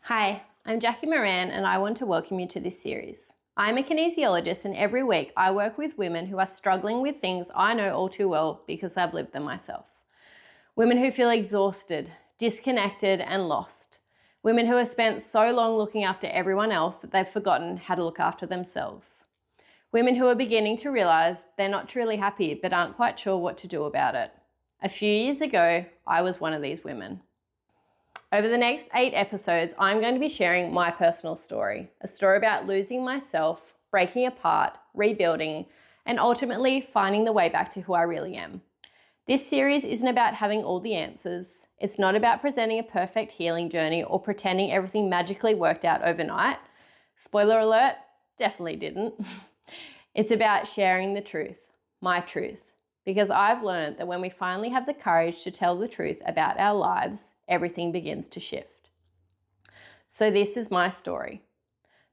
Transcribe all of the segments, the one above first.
Hi, I'm Jackie Moran and I want to welcome you to this series. I'm a kinesiologist and every week I work with women who are struggling with things I know all too well because I've lived them myself. Women who feel exhausted, disconnected and lost. Women who have spent so long looking after everyone else that they've forgotten how to look after themselves. Women who are beginning to realise they're not truly happy but aren't quite sure what to do about it. A few years ago, I was one of these women. Over the next 8 episodes, I'm going to be sharing my personal story, a story about losing myself, breaking apart, rebuilding, and ultimately finding the way back to who I really am. This series isn't about having all the answers. It's not about presenting a perfect healing journey or pretending everything magically worked out overnight. Spoiler alert, definitely didn't. It's about sharing the truth, my truth, because I've learned that when we finally have the courage to tell the truth about our lives, everything begins to shift. So this is my story.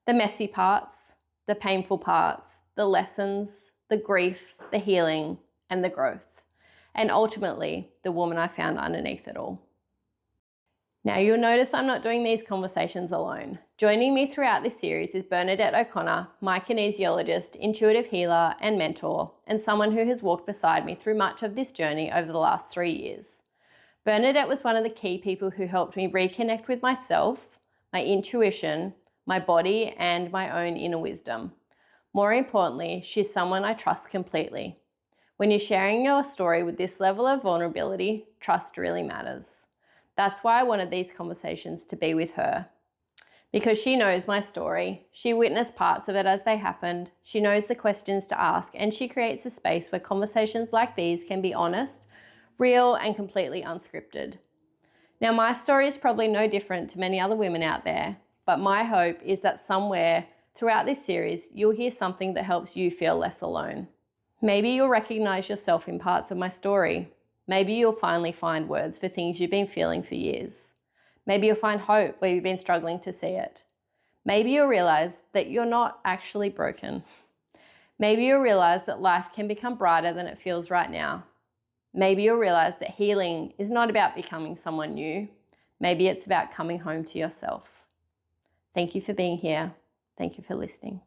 The messy parts, the painful parts, the lessons, the grief, the healing, and the growth. And ultimately, the woman I found underneath it all. Now you'll notice I'm not doing these conversations alone. Joining me throughout this series is Bernadette O'Connor, my kinesiologist, intuitive healer and mentor, and someone who has walked beside me through much of this journey over the last 3 years. Bernadette was one of the key people who helped me reconnect with myself, my intuition, my body, and my own inner wisdom. More importantly, she's someone I trust completely. When you're sharing your story with this level of vulnerability, trust really matters. That's why I wanted these conversations to be with her. Because she knows my story, she witnessed parts of it as they happened, she knows the questions to ask, and she creates a space where conversations like these can be honest, real, and completely unscripted. Now, my story is probably no different to many other women out there, but my hope is that somewhere throughout this series, you'll hear something that helps you feel less alone. Maybe you'll recognize yourself in parts of my story. Maybe you'll finally find words for things you've been feeling for years. Maybe you'll find hope where you've been struggling to see it. Maybe you'll realize that you're not actually broken. Maybe you'll realize that life can become brighter than it feels right now. Maybe you'll realize that healing is not about becoming someone new. Maybe it's about coming home to yourself. Thank you for being here. Thank you for listening.